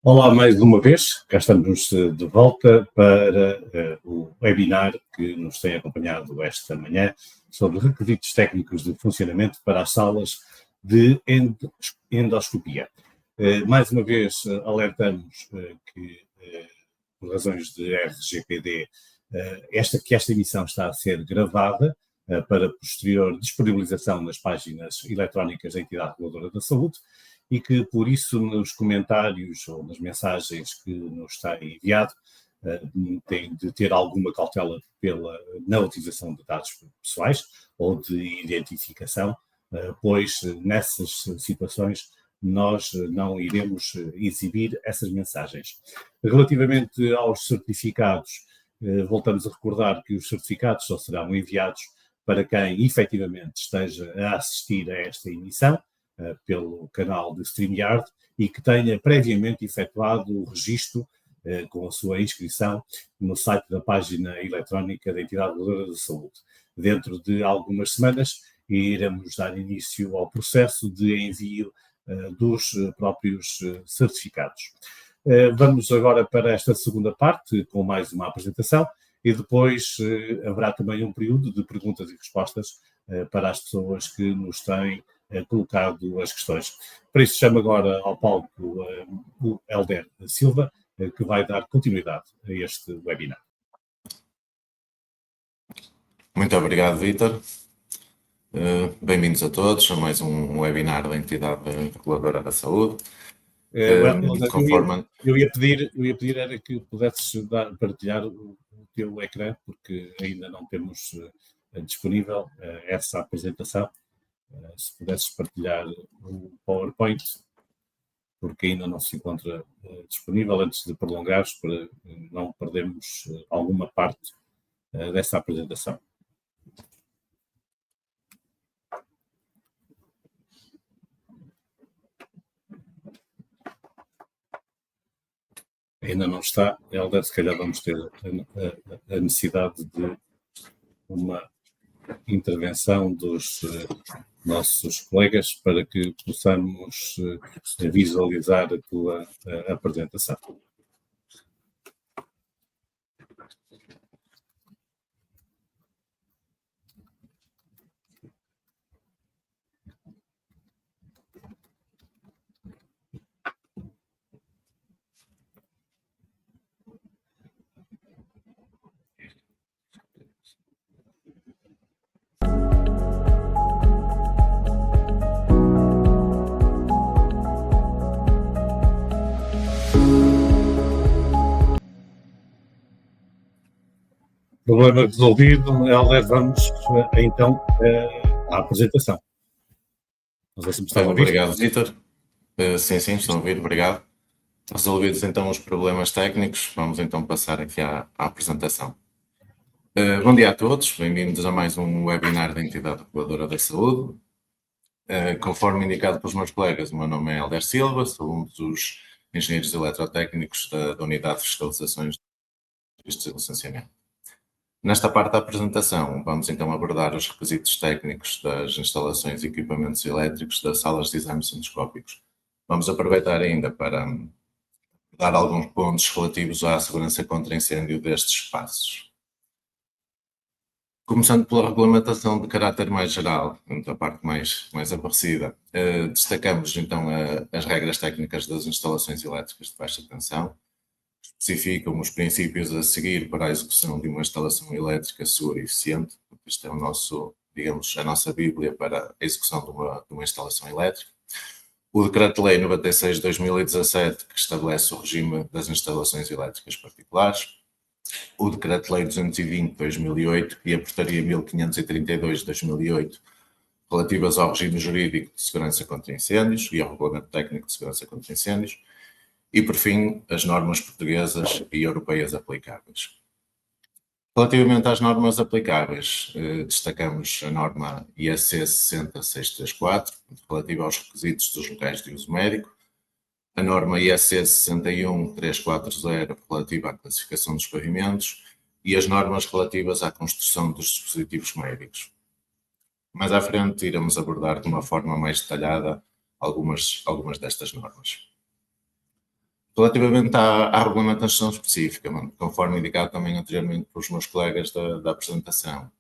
Olá, mais uma vez, cá estamos de volta para o webinar que nos tem acompanhado esta manhã sobre requisitos técnicos de funcionamento para as salas de endoscopia. Mais uma vez, alertamos que, por razões de RGPD, que esta emissão está a ser gravada para posterior disponibilização nas páginas eletrónicas da entidade reguladora da saúde, e que, por isso, nos comentários ou nas mensagens que nos têm enviado, tem de ter alguma cautela na utilização de dados pessoais ou de identificação, pois nessas situações nós não iremos exibir essas mensagens. Relativamente aos certificados, voltamos a recordar que os certificados só serão enviados para quem efetivamente esteja a assistir a esta emissão, pelo canal de StreamYard e que tenha previamente efetuado o registro com a sua inscrição no site da página eletrónica da entidade reguladora da saúde. Dentro de algumas semanas iremos dar início ao processo de envio dos próprios certificados. Vamos agora para esta segunda parte com mais uma apresentação e depois haverá também um período de perguntas e respostas para as pessoas que nos têm colocado as questões. Para isso chamo agora ao palco o Helder Silva, que vai dar continuidade a este webinar. Muito obrigado, Vítor. Bem-vindos a todos a mais um webinar da entidade reguladora da saúde. Eu ia pedir era que pudesses partilhar o teu ecrã, porque ainda não temos disponível essa apresentação. Se pudesses partilhar o PowerPoint, porque ainda não se encontra disponível, antes de prolongares, para não perdermos alguma parte dessa apresentação. Ainda não está, Helder, se calhar vamos ter a necessidade de uma intervenção dos nossos colegas para que possamos visualizar a tua apresentação. Problema resolvido, Helder, vamos então à apresentação. Não sei se me está a ouvir. Obrigado, Vítor. Sim, estou a ouvir, obrigado. Resolvidos então os problemas técnicos, vamos então passar aqui à apresentação. Bom dia a todos, bem-vindos a mais um webinar da entidade reguladora da saúde. Conforme indicado pelos meus colegas, o meu nome é Helder Silva, sou um dos engenheiros eletrotécnicos da Unidade de Fiscalizações de Licenciamento. Nesta parte da apresentação, vamos então abordar os requisitos técnicos das instalações e equipamentos elétricos das salas de exames endoscópicos. Vamos aproveitar ainda para dar alguns pontos relativos à segurança contra incêndio destes espaços. Começando pela regulamentação de caráter mais geral, a parte mais aborrecida, destacamos então as regras técnicas das instalações elétricas de baixa tensão, especificam os princípios a seguir para a execução de uma instalação elétrica segura e eficiente. Este é o nosso, digamos, a nossa bíblia para a execução de uma instalação elétrica. O Decreto-Lei 96 de 2017, que estabelece o regime das instalações elétricas particulares. O Decreto-Lei 220 de 2008 e a Portaria 1532 de 2008, relativas ao regime jurídico de segurança contra incêndios e ao Regulamento Técnico de Segurança contra Incêndios. E, por fim, as normas portuguesas e europeias aplicáveis. Relativamente às normas aplicáveis, destacamos a norma IEC 60634, relativa aos requisitos dos locais de uso médico, a norma IEC 61340, relativa à classificação dos pavimentos, e as normas relativas à construção dos dispositivos médicos. Mais à frente, iremos abordar de uma forma mais detalhada algumas destas normas. Relativamente à regulamentação específica, conforme indicado também anteriormente pelos meus colegas da apresentação,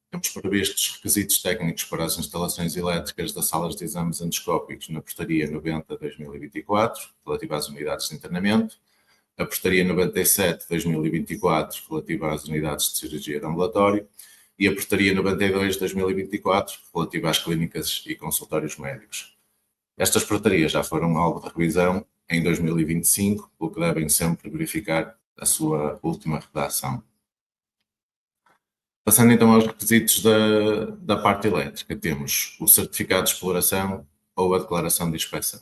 temos previstos requisitos técnicos para as instalações elétricas das salas de exames endoscópicos na Portaria 90/2024, relativa às unidades de internamento, a Portaria 97/2024, relativa às unidades de cirurgia de ambulatório, e a Portaria 92/2024, relativa às clínicas e consultórios médicos. Estas portarias já foram alvo de revisão em 2025, pelo que devem sempre verificar a sua última redação. Passando então aos requisitos da parte elétrica, temos o certificado de exploração ou a declaração de inspeção.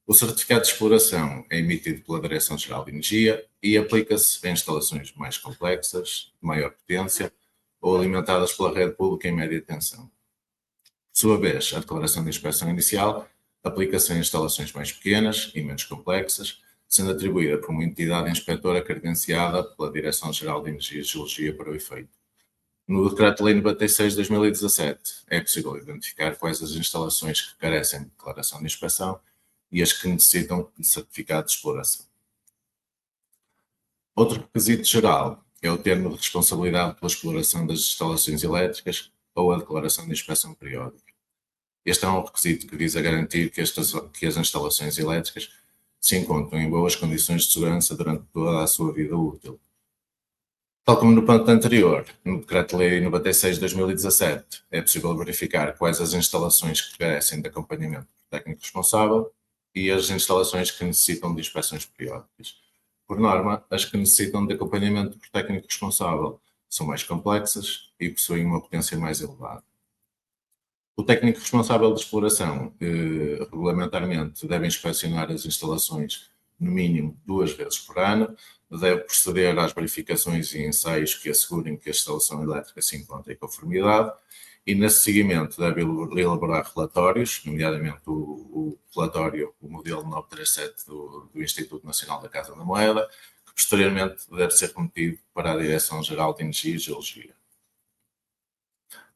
O certificado de exploração é emitido pela Direção-Geral de Energia e aplica-se a instalações mais complexas, de maior potência ou alimentadas pela rede pública em média tensão. Por sua vez, a declaração de inspeção inicial aplica-se a instalações mais pequenas e menos complexas, sendo atribuída por uma entidade inspetora credenciada pela Direção-Geral de Energia e Geologia para o efeito. No Decreto-Lei 96/2017 é possível identificar quais as instalações que carecem de declaração de inspeção e as que necessitam de certificado de exploração. Outro requisito geral é o termo de responsabilidade pela exploração das instalações elétricas ou a declaração de inspeção periódica. Este é um requisito que visa garantir que as instalações elétricas se encontram em boas condições de segurança durante toda a sua vida útil. Tal como no ponto anterior, no Decreto-Lei 96/2017, é possível verificar quais as instalações que carecem de acompanhamento do técnico responsável e as instalações que necessitam de inspeções periódicas. Por norma, as que necessitam de acompanhamento do técnico responsável são mais complexas e possuem uma potência mais elevada. O técnico responsável de exploração, regulamentarmente, deve inspecionar as instalações no mínimo 2 vezes por ano, deve proceder às verificações e ensaios que assegurem que a instalação elétrica se encontra em conformidade e, nesse seguimento, deve elaborar relatórios, nomeadamente o relatório, o modelo 937 do Instituto Nacional da Casa da Moeda, que posteriormente deve ser remetido para a Direção-Geral de Energia e Geologia.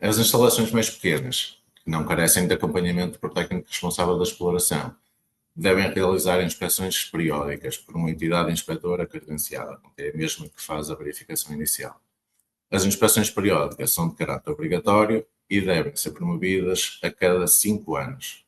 As instalações mais pequenas, que não carecem de acompanhamento por técnico responsável da exploração, devem realizar inspeções periódicas por uma entidade inspetora credenciada, que é a mesma que faz a verificação inicial. As inspeções periódicas são de caráter obrigatório e devem ser promovidas a cada 5 anos.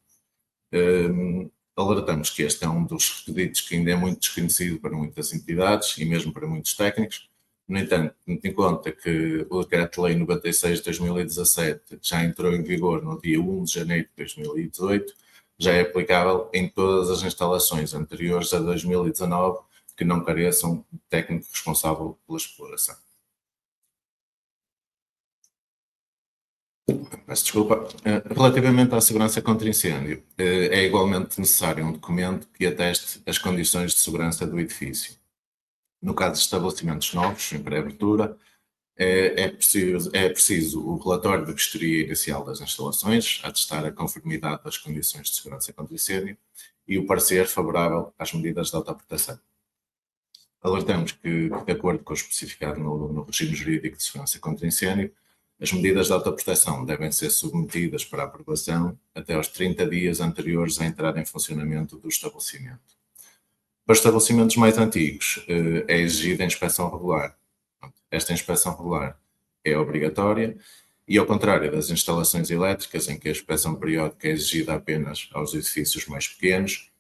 Alertamos que este é um dos requisitos que ainda é muito desconhecido para muitas entidades e mesmo para muitos técnicos. No entanto, tendo em conta que o Decreto-Lei 96/2017 já entrou em vigor no dia 1 de janeiro de 2018, já é aplicável em todas as instalações anteriores a 2019 que não careçam de técnico responsável pela exploração. Peço desculpa. Relativamente à segurança contra incêndio, é igualmente necessário um documento que ateste as condições de segurança do edifício. No caso de estabelecimentos novos, em pré-abertura, é preciso o relatório de vistoria inicial das instalações, atestar a conformidade das condições de segurança contra incêndio e o parecer favorável às medidas de autoproteção. Alertamos que, de acordo com o especificado no regime jurídico de segurança contra incêndio, as medidas de autoproteção devem ser submetidas para aprovação até aos 30 dias anteriores à entrada em funcionamento do estabelecimento. Para os estabelecimentos mais antigos, é exigida a inspeção regular. Esta inspeção regular é obrigatória e, ao contrário das instalações elétricas, em que a inspeção periódica é exigida apenas aos edifícios mais pequenos,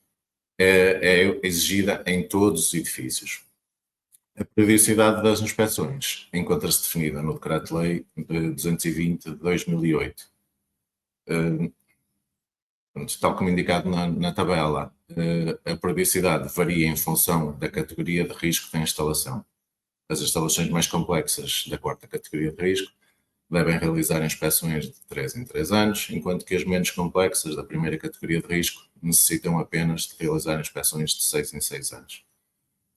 é exigida em todos os edifícios. A periodicidade das inspeções encontra-se definida no Decreto-Lei 220 de 2008. Tal como indicado na tabela, a periodicidade varia em função da categoria de risco da instalação. As instalações mais complexas da 4ª categoria de risco devem realizar inspeções de 3 em 3 anos, enquanto que as menos complexas da 1ª categoria de risco necessitam apenas de realizar inspeções de 6 em 6 anos.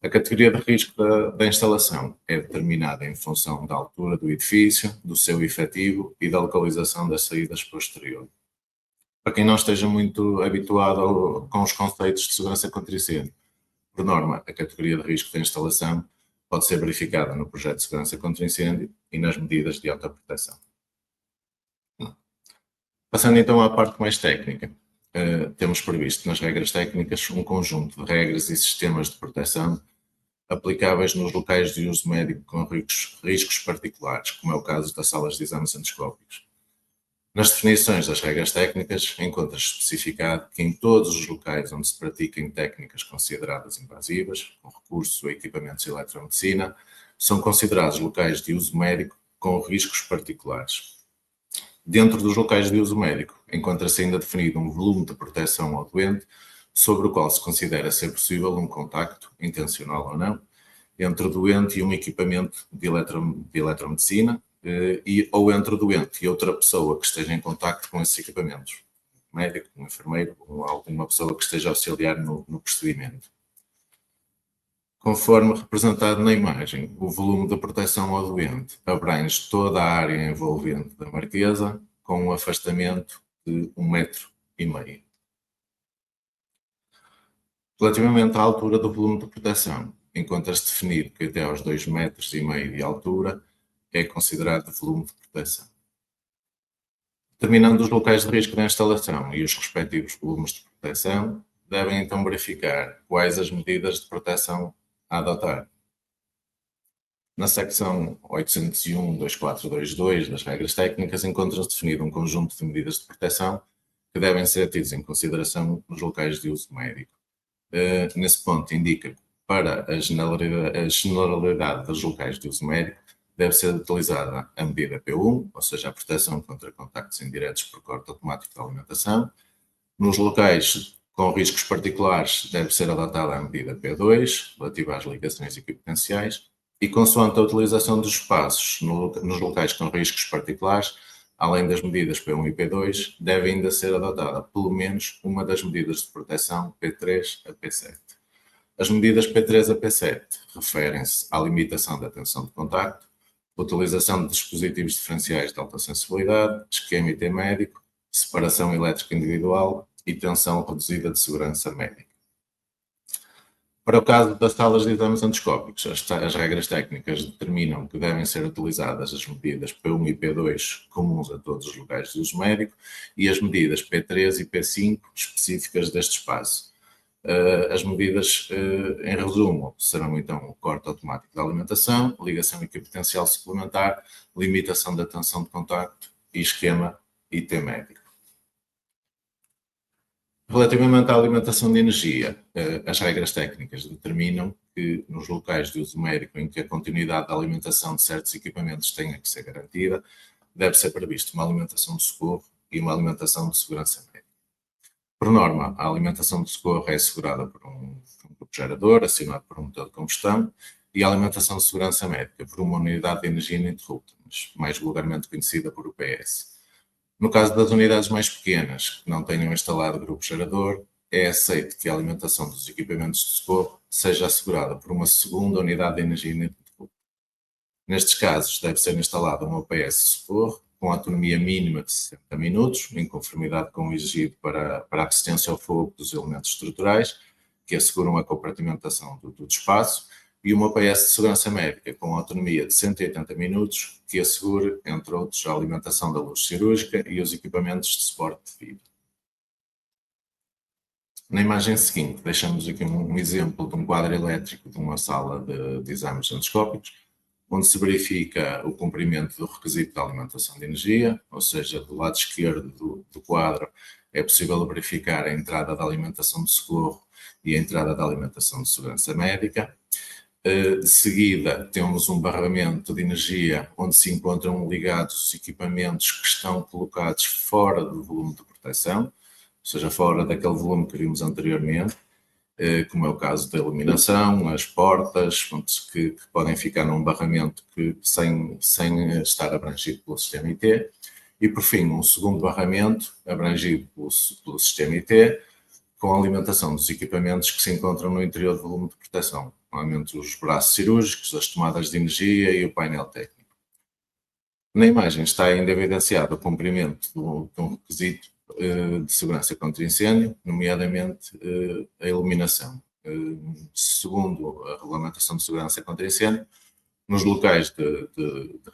A categoria de risco da instalação é determinada em função da altura do edifício, do seu efetivo e da localização das saídas para o exterior. Para quem não esteja muito habituado com os conceitos de segurança contra incêndio, por norma, a categoria de risco da instalação pode ser verificada no projeto de segurança contra incêndio e nas medidas de autoproteção. Passando então à parte mais técnica. temos previsto nas regras técnicas um conjunto de regras e sistemas de proteção aplicáveis nos locais de uso médico com riscos particulares, como é o caso das salas de exames endoscópicos. Nas definições das regras técnicas, encontra-se especificado que em todos os locais onde se pratiquem técnicas consideradas invasivas, com recurso a equipamentos de eletromedicina, são considerados locais de uso médico com riscos particulares. Dentro dos locais de uso médico, encontra-se ainda definido um volume de proteção ao doente, sobre o qual se considera ser possível um contacto, intencional ou não, entre o doente e um equipamento de eletromedicina, ou entre o doente e outra pessoa que esteja em contacto com esses equipamentos, um médico, um enfermeiro, ou alguma pessoa que esteja a auxiliar no procedimento. Conforme representado na imagem, o volume de proteção ao doente abrange toda a área envolvente da marquesa, com um afastamento de 1,5 m. Relativamente à altura do volume de proteção, encontra-se definido que até aos 2,5 m de altura é considerado volume de proteção. Determinando os locais de risco da instalação e os respectivos volumes de proteção, devem então verificar quais as medidas de proteção a adotar. Na secção 801.2422 das regras técnicas, encontra-se definido um conjunto de medidas de proteção que devem ser tidas em consideração nos locais de uso médico. Nesse ponto, indica que para a generalidade dos locais de uso médico deve ser utilizada a medida P1, ou seja, a proteção contra contactos indiretos por corte automático de alimentação. Nos locais com riscos particulares deve ser adotada a medida P2, relativa às ligações equipamentais, e consoante a utilização dos espaços nos locais com riscos particulares, além das medidas P1 e P2, deve ainda ser adotada pelo menos uma das medidas de proteção P3 a P7. As medidas P3 a P7 referem-se à limitação da tensão de contacto, utilização de dispositivos diferenciais de alta sensibilidade, esquema IT médico, separação elétrica individual e tensão reduzida de segurança médica. Para o caso das salas de exames endoscópicos, as regras técnicas determinam que devem ser utilizadas as medidas P1 e P2 comuns a todos os locais de uso médico e as medidas P3 e P5 específicas deste espaço. As medidas, em resumo, serão então o corte automático da alimentação, ligação equipotencial suplementar, limitação da tensão de contacto e esquema IT médico. Relativamente à alimentação de energia, as regras técnicas determinam que nos locais de uso médico em que a continuidade da alimentação de certos equipamentos tenha que ser garantida, deve ser previsto uma alimentação de socorro e uma alimentação de segurança médica. Por norma, a alimentação de socorro é assegurada por um grupo gerador, acionado por um motor de combustão, e a alimentação de segurança médica por uma unidade de energia ininterrupta, mais vulgarmente conhecida por UPS. No caso das unidades mais pequenas, que não tenham instalado grupo gerador, é aceito que a alimentação dos equipamentos de socorro seja assegurada por uma segunda unidade de energia ininterrupta. Nestes casos, deve ser instalada uma UPS de socorro, com autonomia mínima de 60 minutos, em conformidade com o exigido para a assistência ao fogo dos elementos estruturais, que asseguram a compartimentação do espaço, e uma UPS de segurança médica com autonomia de 180 minutos, que assegure, entre outros, a alimentação da luz cirúrgica e os equipamentos de suporte de vida. Na imagem seguinte, deixamos aqui um exemplo de um quadro elétrico de uma sala de exames endoscópicos, onde se verifica o cumprimento do requisito da alimentação de energia, ou seja, do lado esquerdo do quadro é possível verificar a entrada da alimentação de socorro e a entrada da alimentação de segurança médica. De seguida, temos um barramento de energia onde se encontram ligados os equipamentos que estão colocados fora do volume de proteção, ou seja, fora daquele volume que vimos anteriormente, como é o caso da iluminação, as portas, que podem ficar num barramento sem estar abrangido pelo sistema IT. E, por fim, um segundo barramento abrangido pelo sistema IT, com a alimentação dos equipamentos que se encontram no interior do volume de proteção, normalmente os braços cirúrgicos, as tomadas de energia e o painel técnico. Na imagem está ainda evidenciado o cumprimento de um requisito de segurança contra incêndio, nomeadamente a iluminação. Segundo a regulamentação de segurança contra incêndio, nos locais de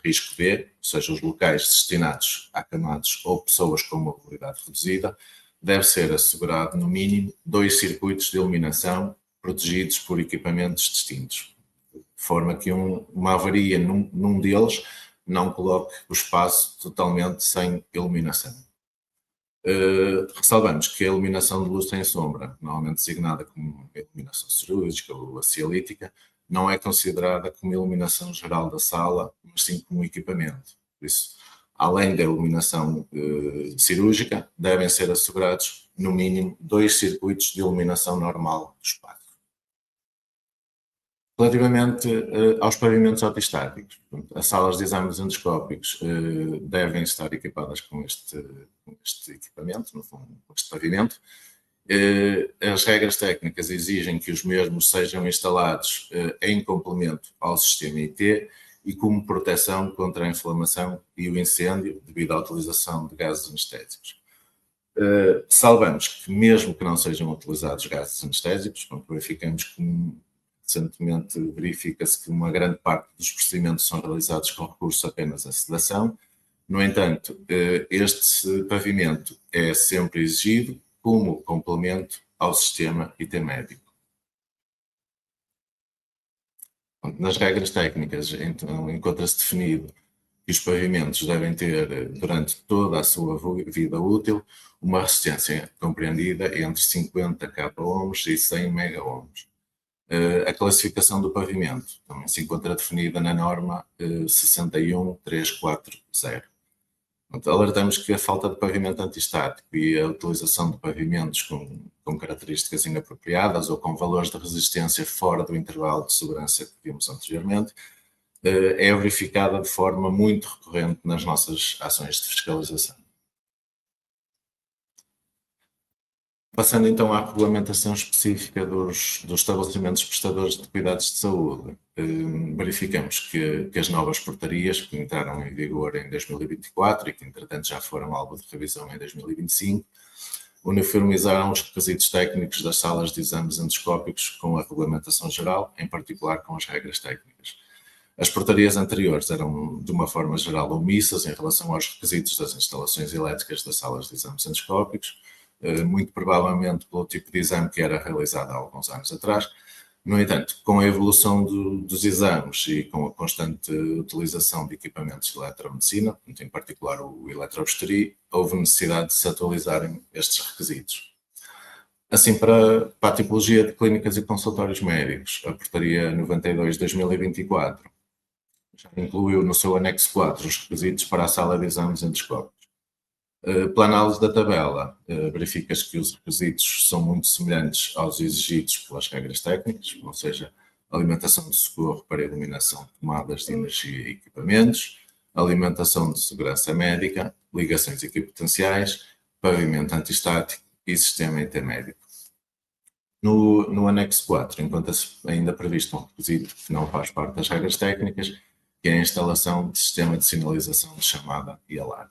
risco B, ou seja, os locais destinados a acamados ou pessoas com mobilidade reduzida, deve ser assegurado, no mínimo, 2 circuitos de iluminação protegidos por equipamentos distintos, de forma que uma avaria num deles não coloque o espaço totalmente sem iluminação. Ressalvamos que a iluminação de luz sem sombra, normalmente designada como iluminação cirúrgica ou acialítica, não é considerada como iluminação geral da sala, mas sim como equipamento. Por isso, além da iluminação cirúrgica, devem ser assegurados, no mínimo, 2 circuitos de iluminação normal do espaço. Relativamente aos pavimentos ortostáticos, as salas de exames endoscópicos devem estar equipadas com este equipamento, no fundo, com este pavimento. As regras técnicas exigem que os mesmos sejam instalados em complemento ao sistema IT e como proteção contra a inflamação e o incêndio devido à utilização de gases anestésicos. Salvamos que, mesmo que não sejam utilizados gases anestésicos, verificamos que recentemente verifica-se que uma grande parte dos procedimentos são realizados com recurso apenas à sedação. No entanto, este pavimento é sempre exigido como complemento ao sistema IT médico. Nas regras técnicas, então, encontra-se definido que os pavimentos devem ter, durante toda a sua vida útil, uma resistência compreendida entre 50 kΩ e 100 MΩ. A classificação do pavimento também se encontra definida na norma 61340. Alertamos que a falta de pavimento antistático e a utilização de pavimentos com características inapropriadas ou com valores de resistência fora do intervalo de segurança que vimos anteriormente é verificada de forma muito recorrente nas nossas ações de fiscalização. Passando então à regulamentação específica dos estabelecimentos prestadores de cuidados de saúde, verificamos que as novas portarias que entraram em vigor em 2024 e que entretanto já foram alvo de revisão em 2025, uniformizaram os requisitos técnicos das salas de exames endoscópicos com a regulamentação geral, em particular com as regras técnicas. As portarias anteriores eram, de uma forma geral, omissas em relação aos requisitos das instalações elétricas das salas de exames endoscópicos, muito provavelmente pelo tipo de exame que era realizado há alguns anos atrás. No entanto, com a evolução dos exames e com a constante utilização de equipamentos de eletromedicina, em particular o eletrobisturi, houve necessidade de se atualizarem estes requisitos. Assim, para a tipologia de clínicas e consultórios médicos, a Portaria 92 de 2024 já incluiu no seu anexo 4 os requisitos para a sala de exames endoscópicos. Pela análise da tabela, verifica-se que os requisitos são muito semelhantes aos exigidos pelas regras técnicas, ou seja, alimentação de socorro para iluminação de tomadas de energia e equipamentos, alimentação de segurança médica, ligações equipotenciais, pavimento antistático e sistema intermédico. No anexo 4, encontra-se ainda previsto um requisito que não faz parte das regras técnicas, que é a instalação de sistema de sinalização de chamada e alarme.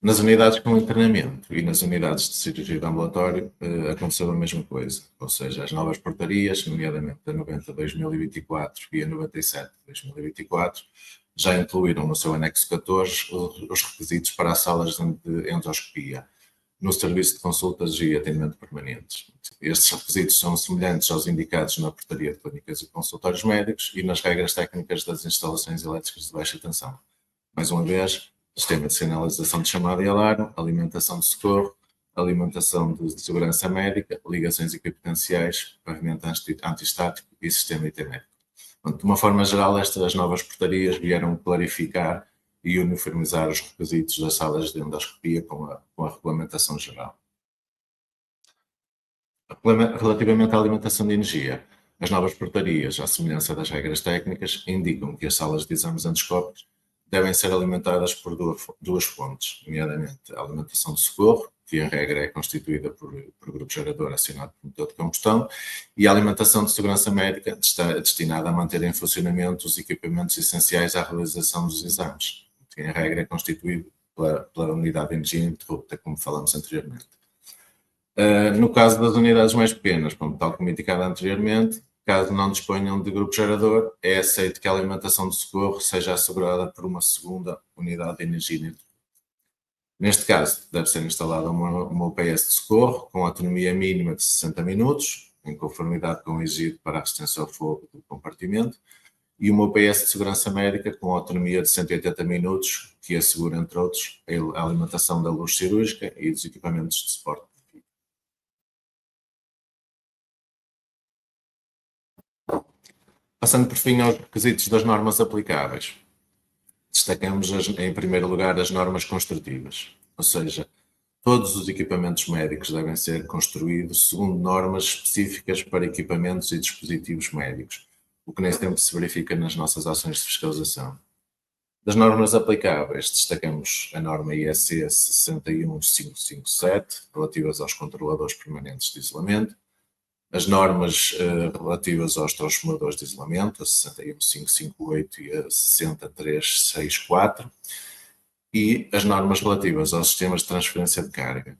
Nas unidades com internamento e nas unidades de cirurgia de ambulatório aconteceu a mesma coisa, ou seja, as novas portarias, nomeadamente a 90 de 2024 e a 97 de 2024, já incluíram no seu anexo 14 os requisitos para as salas de endoscopia, no serviço de consultas e atendimento permanentes. Estes requisitos são semelhantes aos indicados na portaria de clínicas e consultórios médicos e nas regras técnicas das instalações elétricas de baixa tensão. Mais uma vez, sistema de sinalização de chamada e alarme, alimentação de socorro, alimentação de segurança médica, ligações equipotenciais, pavimento antistático e sistema intermédio. De uma forma geral, estas novas portarias vieram clarificar e uniformizar os requisitos das salas de endoscopia com a regulamentação geral. Relativamente à alimentação de energia, as novas portarias, à semelhança das regras técnicas, indicam que as salas de exames endoscópicos devem ser alimentadas por duas fontes, nomeadamente a alimentação de socorro, que em regra é constituída por grupo gerador acionado por motor de combustão, e a alimentação de segurança médica destinada a manter em funcionamento os equipamentos essenciais à realização dos exames, que em regra é constituído pela unidade de energia ininterrupta, como falamos anteriormente. No caso das unidades mais pequenas, tal como indicado anteriormente, caso não disponham de grupo gerador, é aceito que a alimentação de socorro seja assegurada por uma segunda unidade de energia ininterrupta. Neste caso, deve ser instalada uma UPS de socorro com autonomia mínima de 60 minutos, em conformidade com o exigido para a assistência ao fogo do compartimento, e uma UPS de segurança médica com autonomia de 180 minutos, que assegura, entre outros, a alimentação da luz cirúrgica e dos equipamentos de suporte. Passando por fim aos requisitos das normas aplicáveis, destacamos em primeiro lugar as normas construtivas, ou seja, todos os equipamentos médicos devem ser construídos segundo normas específicas para equipamentos e dispositivos médicos, o que nem sempre se verifica nas nossas ações de fiscalização. Das normas aplicáveis, destacamos a norma IEC 61557, relativas aos controladores permanentes de isolamento, as normas relativas aos transformadores de isolamento, a 61558 e a 60364, e as normas relativas aos sistemas de transferência de carga.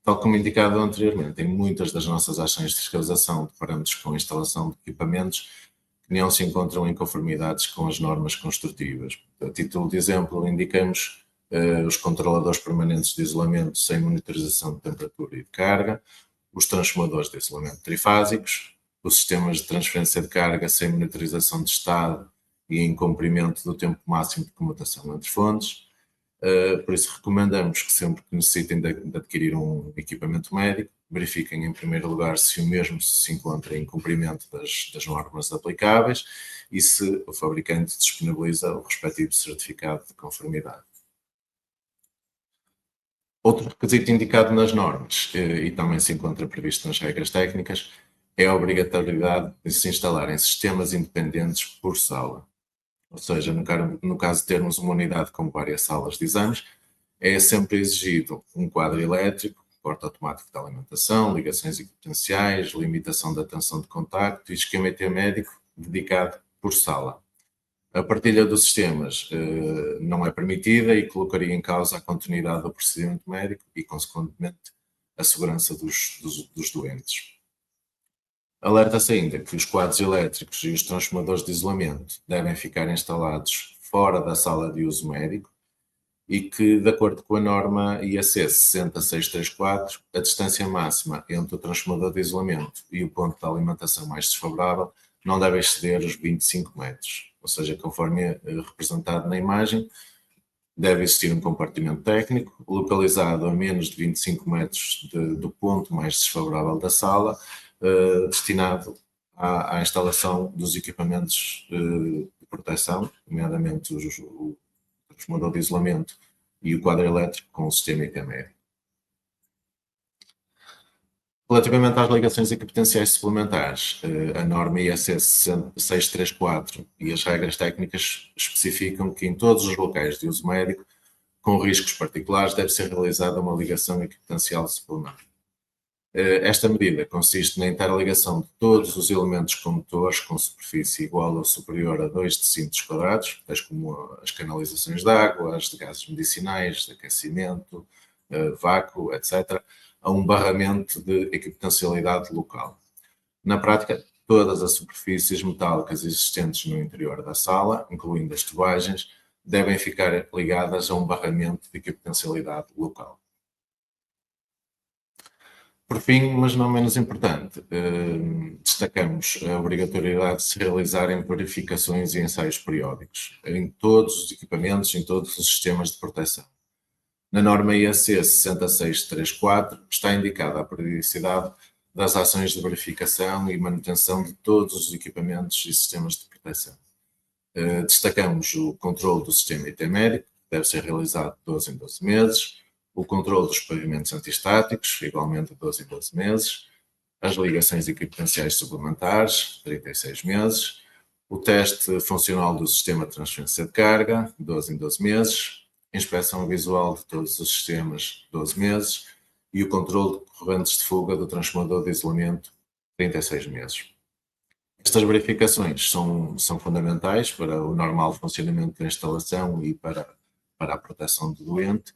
Tal como indicado anteriormente, em muitas das nossas ações de fiscalização deparamos com a instalação de equipamentos que não se encontram em conformidades com as normas construtivas. A título de exemplo, indicamos os controladores permanentes de isolamento sem monitorização de temperatura e de carga, os transformadores de isolamento trifásicos, os sistemas de transferência de carga sem monitorização de estado e em cumprimento do tempo máximo de comutação entre fontes. Por isso, recomendamos que sempre que necessitem de adquirir um equipamento médico, verifiquem em primeiro lugar se o mesmo se encontra em cumprimento das normas aplicáveis e se o fabricante disponibiliza o respectivo certificado de conformidade. Outro requisito indicado nas normas, e também se encontra previsto nas regras técnicas, é a obrigatoriedade de se instalarem sistemas independentes por sala. Ou seja, no caso de termos uma unidade com várias salas de exames, é sempre exigido um quadro elétrico, porta automático de alimentação, ligações equipenciais, limitação da tensão de contacto e esquema IT médico dedicado por sala. A partilha dos sistemas não é permitida e colocaria em causa a continuidade do procedimento médico e, consequentemente, a segurança dos doentes. Alerta-se ainda que os quadros elétricos e os transformadores de isolamento devem ficar instalados fora da sala de uso médico e que, de acordo com a norma IEC 60634, a distância máxima entre o transformador de isolamento e o ponto de alimentação mais desfavorável não deve exceder os 25 metros. Ou seja, conforme é representado na imagem, deve existir um compartimento técnico localizado a menos de 25 metros do ponto mais desfavorável da sala, destinado à instalação dos equipamentos de proteção, nomeadamente o transformador de isolamento e o quadro elétrico com o sistema ITMR. Relativamente às ligações equipenciais suplementares, a norma IEC 634 e as regras técnicas especificam que em todos os locais de uso médico com riscos particulares deve ser realizada uma ligação equipencial suplementar. Esta medida consiste na interligação de todos os elementos condutores com superfície igual ou superior a 2 decímetros quadrados, tais como as canalizações de água, as de gases medicinais, de aquecimento, vácuo, etc., a um barramento de equipencialidade local. Na prática, todas as superfícies metálicas existentes no interior da sala, incluindo as tubagens, devem ficar ligadas a um barramento de equipencialidade local. Por fim, mas não menos importante, destacamos a obrigatoriedade de se realizarem verificações e ensaios periódicos em todos os equipamentos, em todos os sistemas de proteção. Na norma IEC 60634 está indicada a periodicidade das ações de verificação e manutenção de todos os equipamentos e sistemas de proteção. Destacamos o controle do sistema IT médico, que deve ser realizado de 12 em 12 meses, o controle dos pavimentos antistáticos, igualmente de 12 em 12 meses, as ligações equipenciais suplementares, 36 meses, o teste funcional do sistema de transferência de carga, 12 em 12 meses, inspeção visual de todos os sistemas, 12 meses, e o controle de correntes de fuga do transformador de isolamento, 36 meses. Estas verificações são fundamentais para o normal funcionamento da instalação e para a proteção do doente,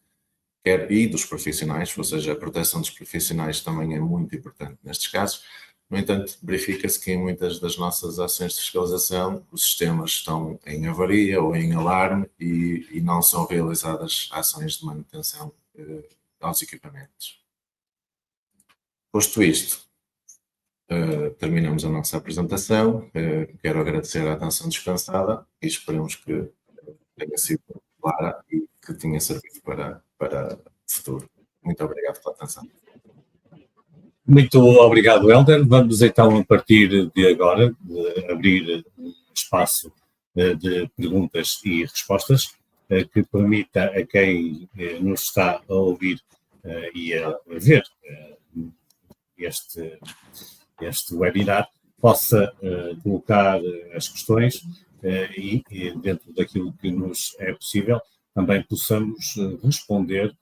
e dos profissionais, ou seja, a proteção dos profissionais também é muito importante nestes casos, No entanto, verifica-se que em muitas das nossas ações de fiscalização os sistemas estão em avaria ou em alarme e não são realizadas ações de manutenção aos equipamentos. Posto isto, terminamos a nossa apresentação. Quero agradecer a atenção dispensada e esperemos que tenha sido clara e que tenha servido para o futuro. Muito obrigado pela atenção. Muito obrigado, Helder. Vamos então, a partir de agora, abrir espaço de perguntas e respostas que permita a quem nos está a ouvir e a ver este webinar possa colocar as questões e dentro daquilo que nos é possível também possamos responder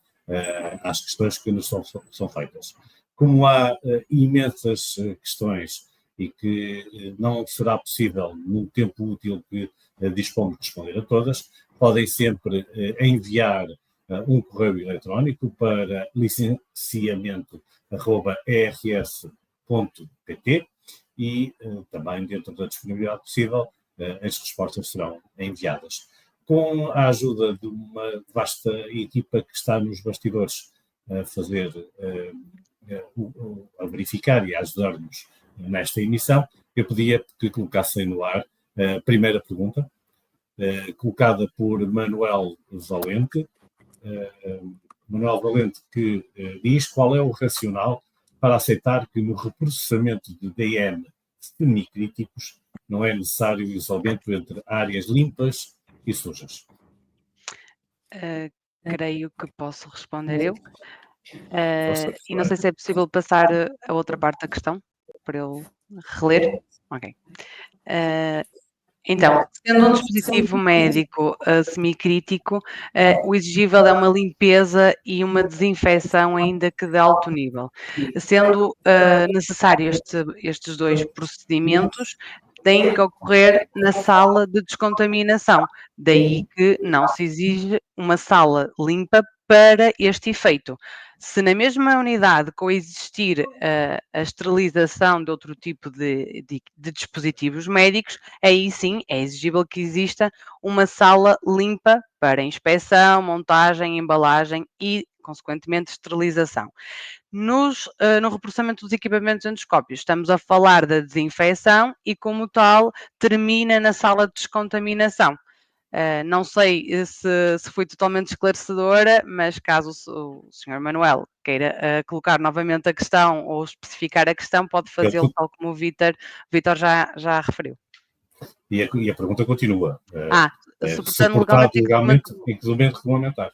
às questões que nos são feitas. Como há imensas questões e que não será possível, no tempo útil que dispomos de responder a todas, podem sempre enviar um correio eletrónico para licenciamento@ers.pt e também, dentro da disponibilidade possível, as respostas serão enviadas. Com a ajuda de uma vasta equipa que está nos bastidores a fazer a verificar e a ajudar-nos nesta emissão, eu pedia que colocassem no ar a primeira pergunta, colocada por Manuel Valente. Manuel Valente, que diz qual é o racional para aceitar que no reprocessamento de DM semicríticos não é necessário o isolamento entre áreas limpas e sujas. Creio que posso responder eu. E não sei se é possível passar a outra parte da questão para eu reler. Ok. Então, sendo um dispositivo médico semicrítico, o exigível é uma limpeza e uma desinfecção ainda que de alto nível. Sendo necessário estes dois procedimentos, têm que ocorrer na sala de descontaminação. Daí que não se exige uma sala limpa para este efeito. Se na mesma unidade coexistir a esterilização de outro tipo de dispositivos médicos, aí sim é exigível que exista uma sala limpa para inspeção, montagem, embalagem e, consequentemente, esterilização. No reprocessamento dos equipamentos endoscópios, estamos a falar da desinfecção e, como tal, termina na sala de descontaminação. Não sei se foi totalmente esclarecedora, mas caso o Sr. Manuel queira colocar novamente a questão ou especificar a questão, pode fazê-lo tal como o Vítor já referiu. E a pergunta continua. Suportando legalmente inclusive regulamentar.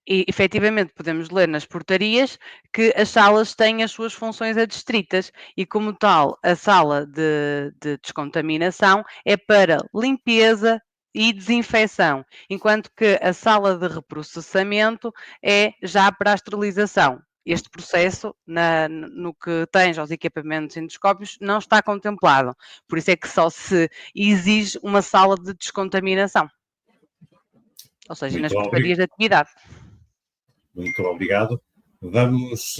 E, efetivamente, podemos ler nas portarias que as salas têm as suas funções adstritas e, como tal, a sala de descontaminação é para limpeza e desinfecção, enquanto que a sala de reprocessamento é já para a esterilização. Este processo, no que tange aos equipamentos endoscópios, não está contemplado. Por isso é que só se exige uma sala de descontaminação. Ou seja, nas portarias de atividade. Muito obrigado. Vamos,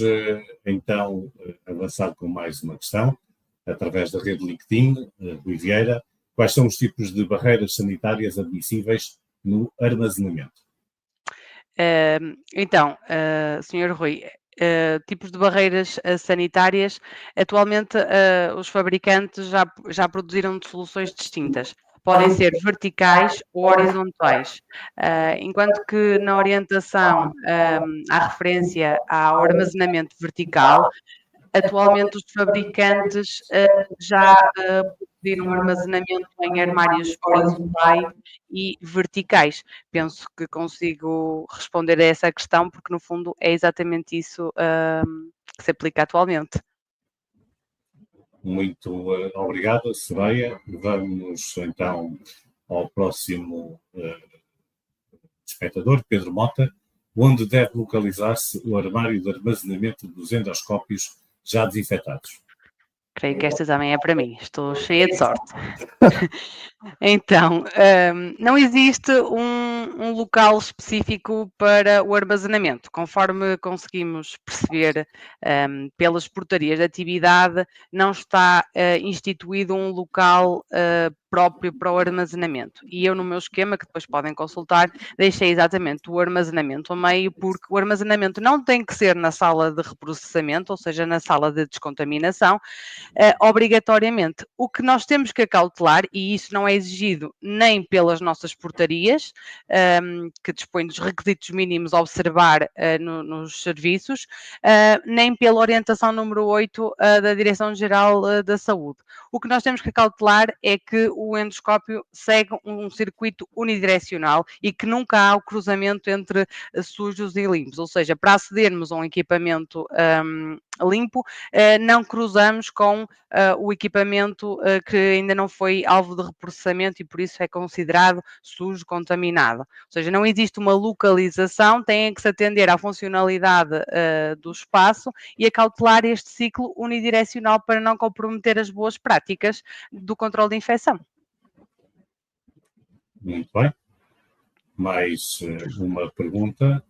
então, avançar com mais uma questão, através da rede LinkedIn, Rui Vieira. Quais são os tipos de barreiras sanitárias admissíveis no armazenamento? Então, Sr. Rui, tipos de barreiras sanitárias, atualmente os fabricantes já produziram soluções distintas. Podem ser verticais ou horizontais, enquanto que na orientação há referência ao armazenamento vertical. Atualmente os fabricantes já produziram armazenamento em armários horizontais e verticais. Penso que consigo responder a essa questão, porque no fundo é exatamente isso que se aplica atualmente. Muito obrigado, Soraya. Vamos então ao próximo espectador, Pedro Mota. Onde deve localizar-se o armário de armazenamento dos endoscópios já desinfetados? Creio que esta também é para mim. Estou cheia de sorte. Então, não existe um local específico para o armazenamento. Conforme conseguimos perceber pelas portarias de atividade, não está instituído um local próprio para o armazenamento. E eu, no meu esquema, que depois podem consultar, deixei exatamente o armazenamento a meio, porque o armazenamento não tem que ser na sala de reprocessamento, ou seja, na sala de descontaminação, obrigatoriamente. O que nós temos que acautelar, e isso não é exigido nem pelas nossas portarias, que dispõem dos requisitos mínimos a observar nos serviços, nem pela orientação número 8 da Direção-Geral da Saúde. O que nós temos que acautelar é que o endoscópio segue um circuito unidirecional e que nunca há o cruzamento entre sujos e limpos, ou seja, para acedermos a um equipamento limpo, não cruzamos com o equipamento que ainda não foi alvo de reprocessamento e por isso é considerado sujo, contaminado. Ou seja, não existe uma localização, tem que se atender à funcionalidade do espaço e acautelar este ciclo unidirecional para não comprometer as boas práticas do controle de infecção. Muito bem. Mais uma pergunta.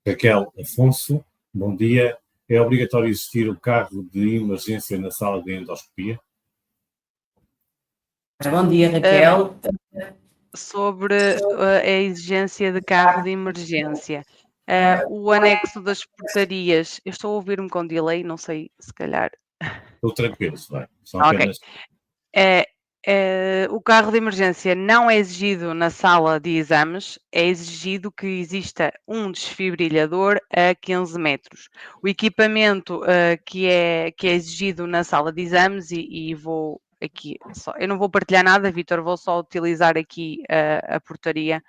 Raquel Afonso, bom dia. É obrigatório existir o carro de emergência na sala de endoscopia? Bom dia, Raquel. Sobre a exigência de carro de emergência. O anexo das portarias, eu estou a ouvir-me com delay, não sei, se calhar. Estou tranquilo, vai. São Ok. apenas... O carro de emergência não é exigido na sala de exames, é exigido que exista um desfibrilhador a 15 metros. O equipamento que é exigido na sala de exames, e vou aqui, eu não vou partilhar nada, Vítor, vou só utilizar aqui a portaria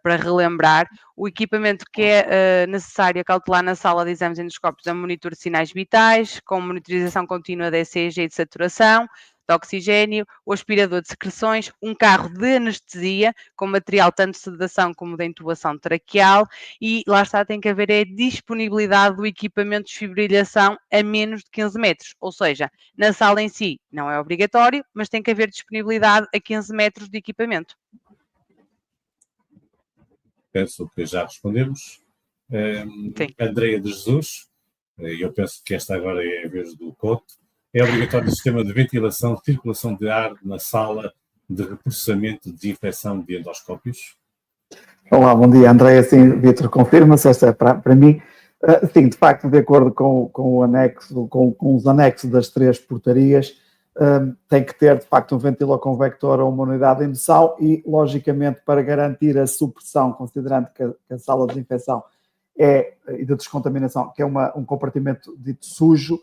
para relembrar. O equipamento que é necessário cautelar na sala de exames endoscópicos é um monitor de sinais vitais, com monitorização contínua da ECG e de saturação, de oxigênio, o aspirador de secreções, um carro de anestesia, com material tanto de sedação como de intubação traqueal, e lá está, tem que haver a disponibilidade do equipamento de desfibrilação a menos de 15 metros, ou seja, na sala em si não é obrigatório, mas tem que haver disponibilidade a 15 metros de equipamento. Penso que já respondemos. Andreia de Jesus, eu penso que esta agora é a vez do Couto. É obrigatório o sistema de ventilação, circulação de ar na sala de reprocessamento de desinfecção de endoscópios? Olá, bom dia, Andréia. Sim, Vítor, confirma-se, esta é para mim. Sim, de facto, de acordo com o anexo, com os anexos das 3 portarias, tem que ter, de facto, um ventiloconvector ou uma unidade de indução e, logicamente, para garantir a supressão, considerando que a sala de desinfecção e de descontaminação, que é um compartimento dito sujo,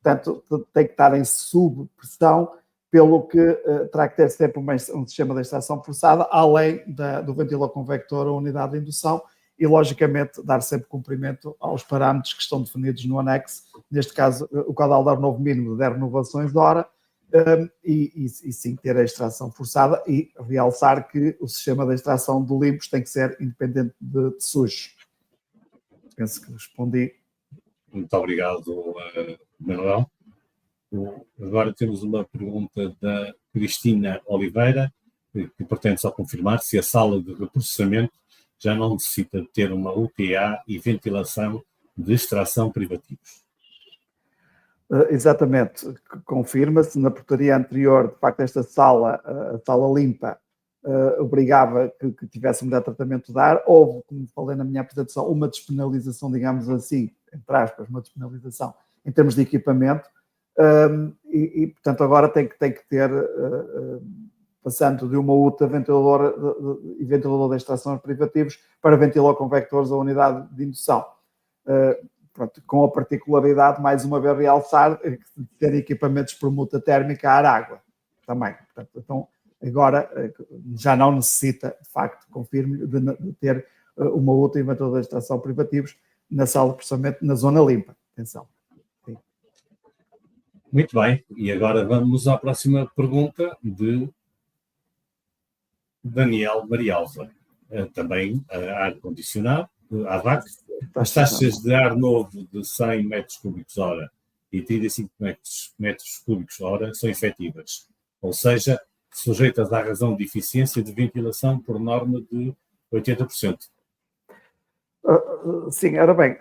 portanto, tem que estar em subpressão, pelo que terá que ter sempre um sistema de extração forçada, além do ventiloconvector ou unidade de indução, e, logicamente, dar sempre cumprimento aos parâmetros que estão definidos no anexo, neste caso, o caudal de ar novo mínimo de 10 renovações de hora, e sim ter a extração forçada, e realçar que o sistema de extração de limpos tem que ser independente de sujos. Penso que respondi. Muito obrigado, Manuel. Agora temos uma pergunta da Cristina Oliveira, que pretende só confirmar se a sala de reprocessamento já não necessita de ter uma UTA e ventilação de extração privativos. Exatamente, confirma-se. Na portaria anterior, de facto, esta sala, a sala limpa, obrigava que tivesse um tratamento de ar. Houve, como falei na minha apresentação, uma despenalização, digamos assim, entre aspas, uma despenalização em termos de equipamento, portanto, agora tem que ter, passando de uma UTA e ventilador de extração privativos para ventiloconvectores ou unidade de indução. Pronto, com a particularidade, mais uma vez, realçar que ter equipamentos por muta térmica ar-água também. Portanto, então, agora já não necessita, de facto, confirmo, de ter uma UTA e ventilador de extração privativos na sala de processamento, na zona limpa. Atenção. Sim. Muito bem, e agora vamos à próxima pergunta de Daniel Marialva. Também ar-condicionado, AVAC. As taxas de ar novo de 100 metros cúbicos hora e 35 metros cúbicos hora são efetivas, ou seja, sujeitas à razão de eficiência de ventilação por norma de 80%. Sim, ora bem,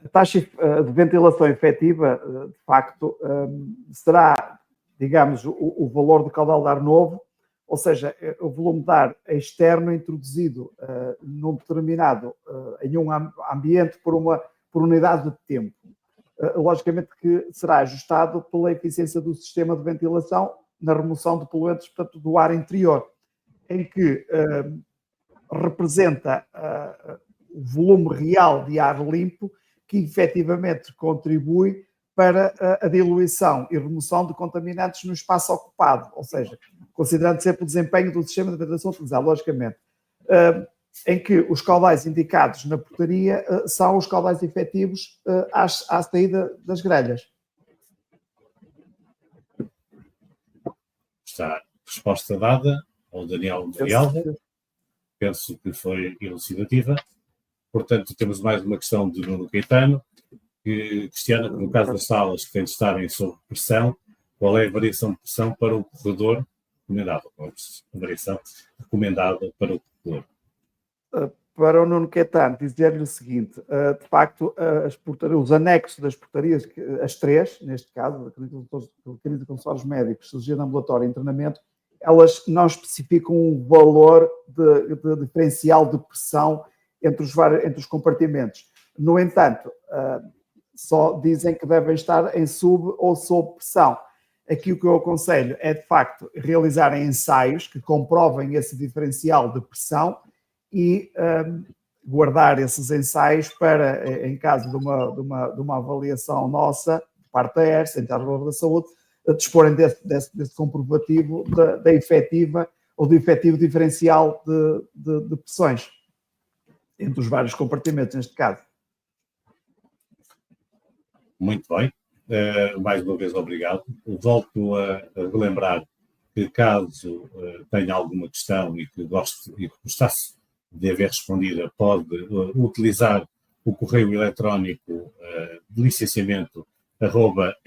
a taxa de ventilação efetiva, de facto, será, digamos, o valor do caudal de ar novo, ou seja, o volume de ar externo introduzido num determinado, em um ambiente por unidade de tempo. Logicamente que será ajustado pela eficiência do sistema de ventilação na remoção de poluentes, portanto, do ar interior, em que representa o volume real de ar limpo que efetivamente contribui para a diluição e remoção de contaminantes no espaço ocupado, ou seja, considerando sempre o desempenho do sistema de ventilação utilizado, logicamente, em que os caudais indicados na portaria são os caudais efetivos à saída das grelhas. Está resposta dada ao Daniel Vialva. Penso que foi elucidativa. Portanto, temos mais uma questão de Nuno Caetano, que questiona que, no caso das salas que têm de estarem sob pressão, qual é a variação de pressão para o corredor recomendado? A variação recomendada para o corredor. Para o Nuno Caetano, dizer-lhe o seguinte: de facto, os anexos das portarias, as três, neste caso, clínica com consultórios médicos, cirurgia de ambulatório e internamento, elas não especificam um valor de diferencial de pressão entre os compartimentos. No entanto, só dizem que devem estar em sub ou sob pressão. Aqui o que eu aconselho é, de facto, realizarem ensaios que comprovem esse diferencial de pressão e guardar esses ensaios para, em caso de uma avaliação nossa, de parte da ERS, Central da Saúde, disporem desse comprovativo da efetiva ou do efetivo diferencial de pressões entre os vários compartimentos, neste caso. Muito bem. Mais uma vez, obrigado. Volto a relembrar que, caso tenha alguma questão e que gostasse de haver respondida, pode utilizar o correio eletrónico de licenciamento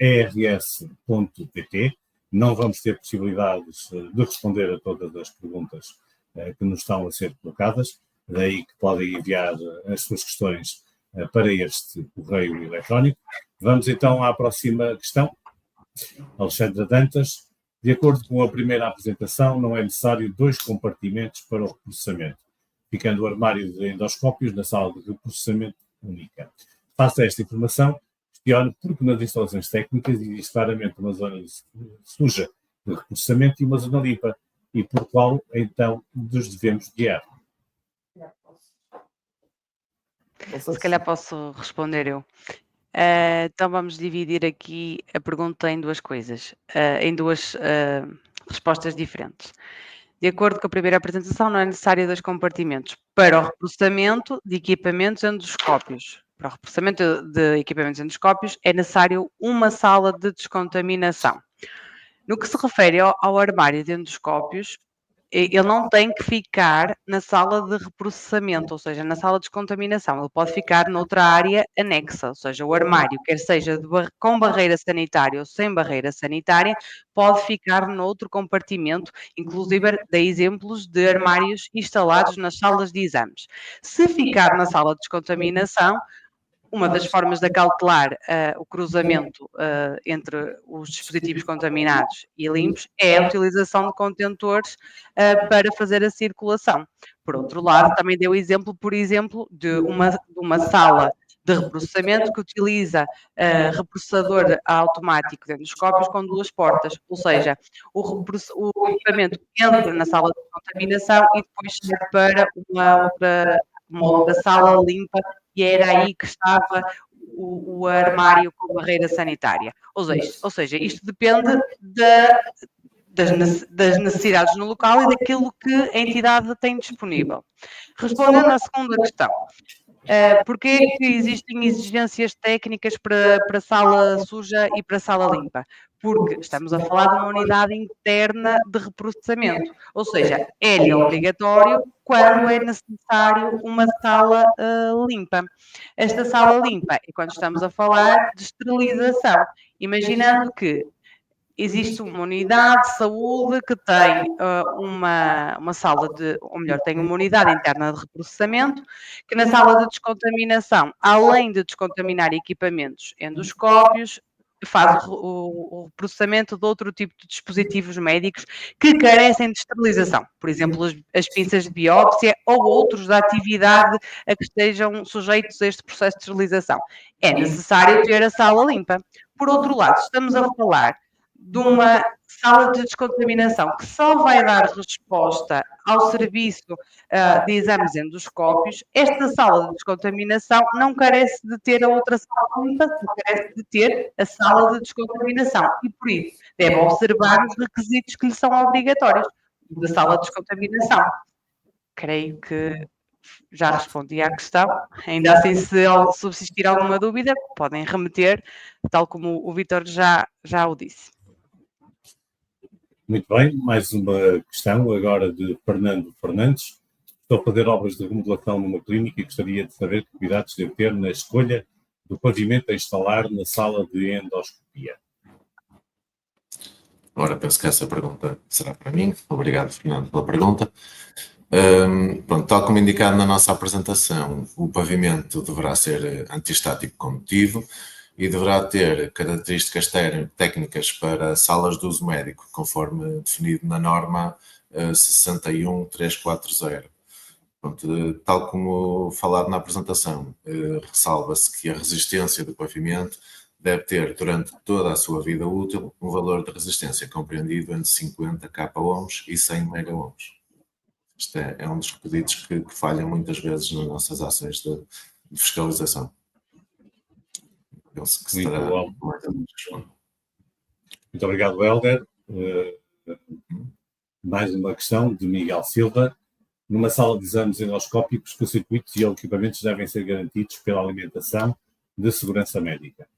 @ers.pt. Não vamos ter possibilidades de responder a todas as perguntas que nos estão a ser colocadas, daí que podem enviar as suas questões para este correio eletrónico. Vamos então à próxima questão. Alexandra Dantas. De acordo com a primeira apresentação, não é necessário 2 compartimentos para o reprocessamento, ficando o armário de endoscópios na sala de reprocessamento única. Face a esta informação, questiono porque nas instalações técnicas existe claramente uma zona suja de reprocessamento e uma zona limpa, e por qual então nos devemos guiar. Se calhar posso responder eu. Então vamos dividir aqui a pergunta em duas coisas, em duas respostas diferentes. De acordo com a primeira apresentação, não é necessário 2 compartimentos para o reprocessamento de equipamentos endoscópios. Para o reprocessamento de equipamentos endoscópios é necessário uma sala de descontaminação. No que se refere ao armário de endoscópios, ele não tem que ficar na sala de reprocessamento, ou seja, na sala de descontaminação. Ele pode ficar noutra área anexa, ou seja, o armário, quer seja com barreira sanitária ou sem barreira sanitária, pode ficar noutro compartimento, inclusive dei exemplos de armários instalados nas salas de exames. Se ficar na sala de descontaminação, uma das formas de acautelar o cruzamento entre os dispositivos contaminados e limpos é a utilização de contentores para fazer a circulação. Por outro lado, também deu exemplo, por exemplo, de uma sala de reprocessamento que utiliza reprocessador automático de endoscópios com 2 portas, ou seja, o equipamento entra na sala de contaminação e depois sai para uma outra sala limpa, e era aí que estava o armário com barreira sanitária. Ou seja, isto depende das necessidades no local e daquilo que a entidade tem disponível. Respondendo à segunda questão, porquê é que existem exigências técnicas para sala suja e para sala limpa? porque estamos a falar de uma unidade interna de reprocessamento, ou seja, é-lhe obrigatório quando é necessário uma sala limpa. Esta sala limpa é quando estamos a falar de esterilização, imaginando que existe uma unidade de saúde que tem uma sala de, ou melhor, tem uma unidade interna de reprocessamento, que na sala de descontaminação, além de descontaminar equipamentos endoscópios, faz o reprocessamento de outro tipo de dispositivos médicos que carecem de esterilização, por exemplo, as pinças de biópsia ou outros da atividade a que estejam sujeitos a este processo de esterilização. É necessário ter a sala limpa. Por outro lado, estamos a falar de uma sala de descontaminação que só vai dar resposta ao serviço de exames endoscópios, esta sala de descontaminação não carece de ter a outra sala limpa, carece de ter a sala de descontaminação e, por isso, deve observar os requisitos que lhe são obrigatórios da sala de descontaminação. Creio que já respondi à questão. Ainda assim, se subsistir alguma dúvida, podem remeter, tal como o Vítor já o disse. Muito bem, mais uma questão agora de Fernando Fernandes. Estou a fazer obras de remodelação numa clínica e gostaria de saber que cuidados devo ter na escolha do pavimento a instalar na sala de endoscopia. Agora penso que essa pergunta será para mim. Obrigado, Fernando, pela pergunta. Pronto, tal como indicado na nossa apresentação, o pavimento deverá ser antiestático condutivo e deverá ter características técnicas para salas de uso médico, conforme definido na norma 61340. Pronto, tal como falado na apresentação, ressalva-se que a resistência do pavimento deve ter, durante toda a sua vida útil, um valor de resistência compreendido entre 50 kΩ e 100 MΩ. Este é um dos requisitos que falham muitas vezes nas nossas ações de fiscalização. Penso que será mais ou menos respondido. Muito obrigado, Helder. Mais uma questão de Miguel Silva. Numa sala de exames endoscópicos, que os circuitos e equipamentos devem ser garantidos pela alimentação de segurança médica?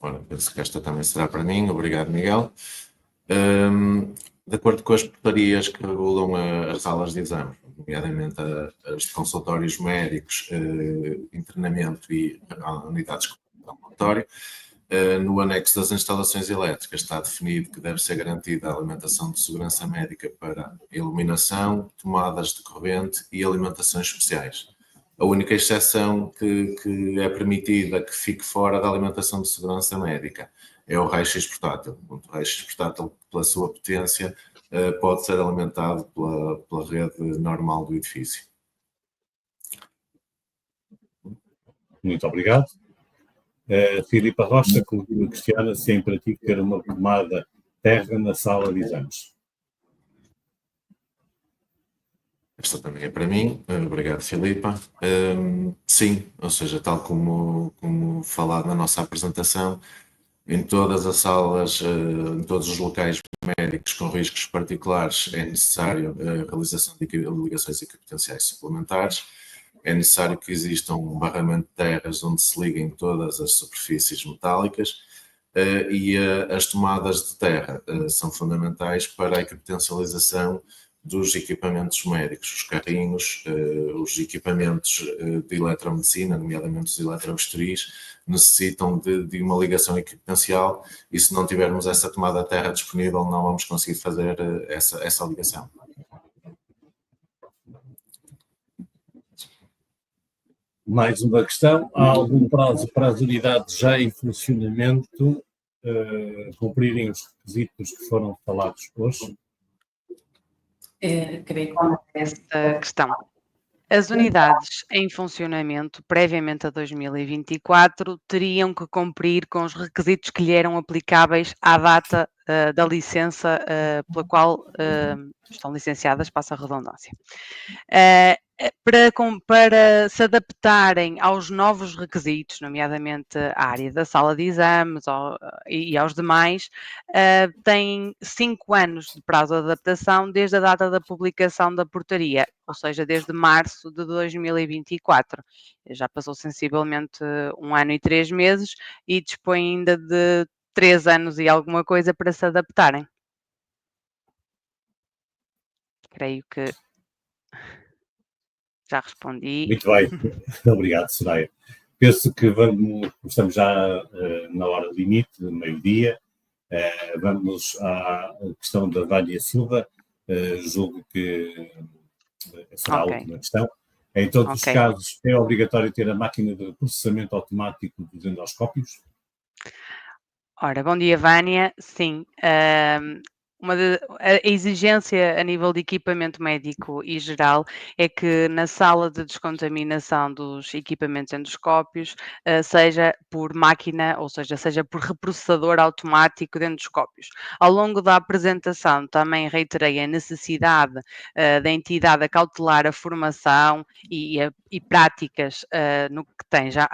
Ora, penso que esta também será para mim. Obrigado, Miguel. De acordo com as portarias que regulam as salas de exame, nomeadamente as de consultórios médicos, internamento e unidades de ambulatório, no anexo das instalações elétricas está definido que deve ser garantida a alimentação de segurança médica para iluminação, tomadas de corrente e alimentações especiais. A única exceção que é permitida que fique fora da alimentação de segurança médica é o raio-x portátil. O raio-x portátil, pela sua potência, pode ser alimentado pela rede normal do edifício. Muito obrigado. Filipa Rocha questiona se é imperativo ter uma tomada terra na sala de exames. Esta também é para mim. Obrigado, Filipa. Sim, ou seja, tal como falado na nossa apresentação, em todas as salas, em todos os locais médicos com riscos particulares, é necessário a realização de ligações equipetenciais suplementares. É necessário que exista um barramento de terras onde se liguem todas as superfícies metálicas e as tomadas de terra são fundamentais para a equipetencialização dos equipamentos médicos, os carrinhos, os equipamentos de eletromedicina, nomeadamente os eletrobisturis, necessitam de uma ligação equipetencial e se não tivermos essa tomada de terra disponível não vamos conseguir fazer essa ligação. Mais uma questão. Há algum prazo para as unidades já em funcionamento cumprirem os requisitos que foram falados hoje? Creio que esta questão. As unidades em funcionamento previamente a 2024 teriam que cumprir com os requisitos que lhe eram aplicáveis à data da licença pela qual estão licenciadas, passa a redundância. Para se adaptarem aos novos requisitos, nomeadamente à área da sala de exames e aos demais, têm 5 anos de prazo de adaptação desde a data da publicação da portaria, ou seja, desde março de 2024. Já passou sensivelmente 1 ano e 3 meses e dispõe ainda de 3 anos e alguma coisa para se adaptarem. Creio que já respondi. Muito bem, obrigado, Soraya. Penso que estamos já na hora limite, meio-dia. Vamos à questão da Vânia Silva. Julgo que será a última questão. Em todos os casos, é obrigatório ter a máquina de processamento automático dos endoscópios? Ora, bom dia, Vânia. Sim, a exigência a nível de equipamento médico e geral é que na sala de descontaminação dos equipamentos endoscópios seja por máquina, ou seja por reprocessador automático de endoscópios. Ao longo da apresentação também reiterei a necessidade da entidade a cautelar a formação e práticas no que tem já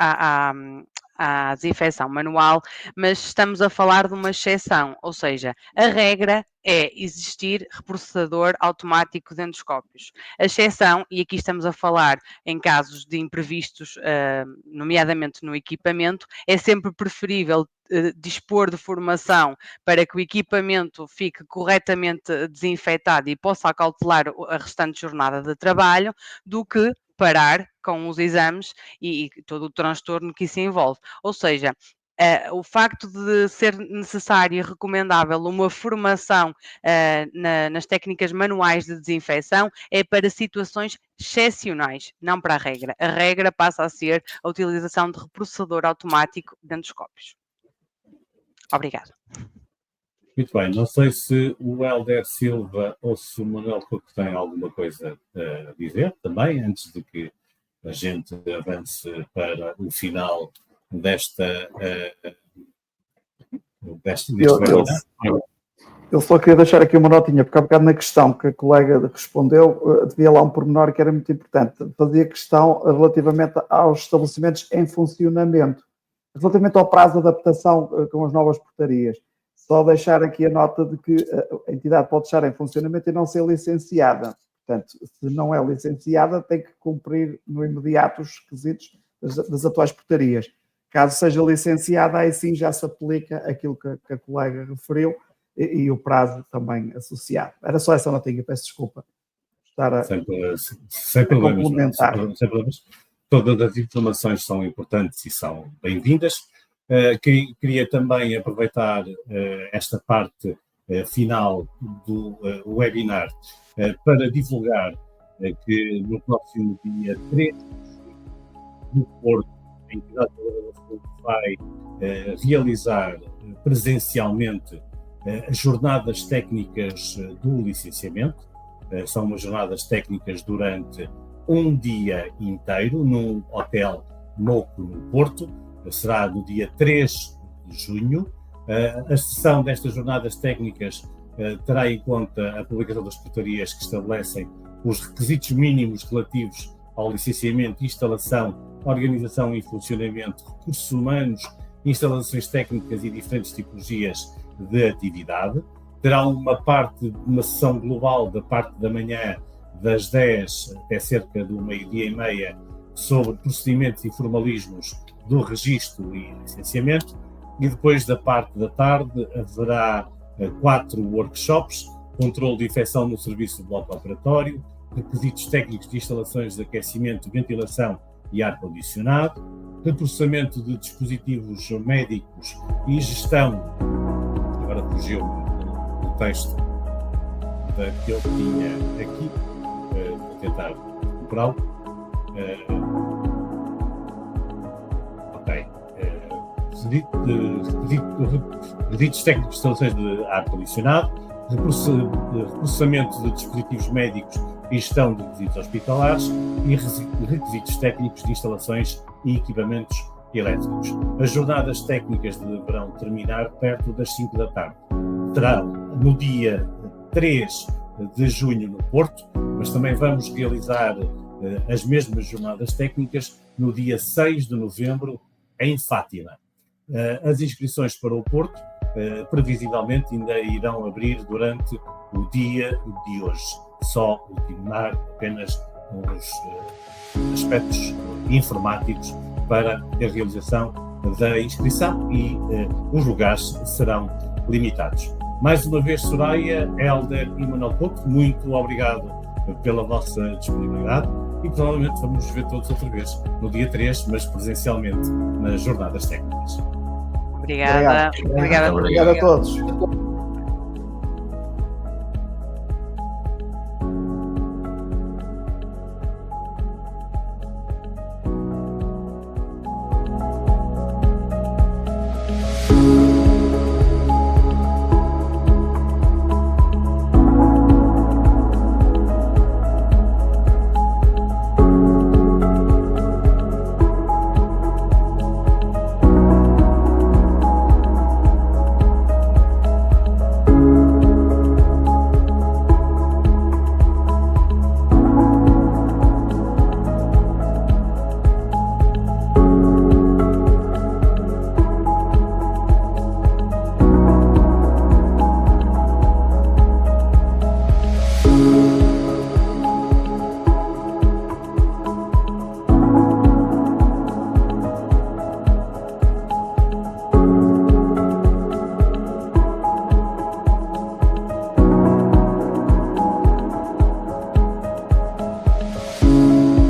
a desinfecção manual, mas estamos a falar de uma exceção, ou seja, a regra é existir reprocessador automático de endoscópios. A exceção, e aqui estamos a falar em casos de imprevistos, nomeadamente no equipamento, é sempre preferível dispor de formação para que o equipamento fique corretamente desinfetado e possa acautelar a restante jornada de trabalho, do que parar com os exames e todo o transtorno que isso envolve. Ou seja, o facto de ser necessário e recomendável uma formação nas técnicas manuais de desinfecção é para situações excepcionais, não para a regra. A regra passa a ser a utilização de reprocessador automático de endoscópios. Obrigada. Muito bem, não sei se o Helder Silva ou se o Manuel Couto tem alguma coisa a dizer também, antes de que a gente avance para o final deste webinar. Eu só queria deixar aqui uma notinha, porque há bocado na questão que a colega respondeu, devia lá um pormenor que era muito importante. Fazia questão relativamente aos estabelecimentos em funcionamento, relativamente ao prazo de adaptação com as novas portarias. Só deixar aqui a nota de que a entidade pode estar em funcionamento e não ser licenciada. Portanto, se não é licenciada, tem que cumprir no imediato os requisitos das atuais portarias. Caso seja licenciada, aí sim já se aplica aquilo que a colega referiu e o prazo também associado. Era só essa notinha, peço desculpa. Sem problemas. Todas as informações são importantes e são bem-vindas. Queria também aproveitar esta parte final do webinar para divulgar que no próximo dia 3 no Porto, a entidade vai realizar presencialmente as jornadas técnicas do licenciamento. São umas jornadas técnicas durante um dia inteiro num hotel Moco no Porto. Será no dia 3 de junho. A sessão destas jornadas técnicas terá em conta a publicação das portarias que estabelecem os requisitos mínimos relativos ao licenciamento, instalação, organização e funcionamento, recursos humanos, instalações técnicas e diferentes tipologias de atividade. Terá uma sessão global da parte da manhã, das 10 até cerca do meio-dia e meia, sobre procedimentos e formalismos do registro e licenciamento, e depois da parte da tarde haverá 4 workshops: controle de infecção no serviço de bloco operatório, requisitos técnicos de instalações de aquecimento, ventilação e ar-condicionado, reprocessamento de dispositivos médicos e gestão. Agora fugiu o texto que eu tinha aqui, vou tentar recuperá-lo. Requisitos técnicos de instalações de ar-condicionado, reprocessamento de dispositivos médicos e gestão de requisitos hospitalares e requisitos técnicos de instalações e equipamentos elétricos. As jornadas técnicas deverão terminar perto das 5 da tarde. Terá no dia 3 de junho no Porto, mas também vamos realizar as mesmas jornadas técnicas no dia 6 de novembro em Fátima. As inscrições para o Porto, previsivelmente, ainda irão abrir durante o dia de hoje. Só ultimar apenas os aspectos informáticos para a realização da inscrição e os lugares serão limitados. Mais uma vez, Soraya, Hélder e Manuel Couto, muito obrigado pela vossa disponibilidade e provavelmente vamos nos ver todos outra vez no dia 3, mas presencialmente nas jornadas técnicas. Obrigada. Obrigado a todos.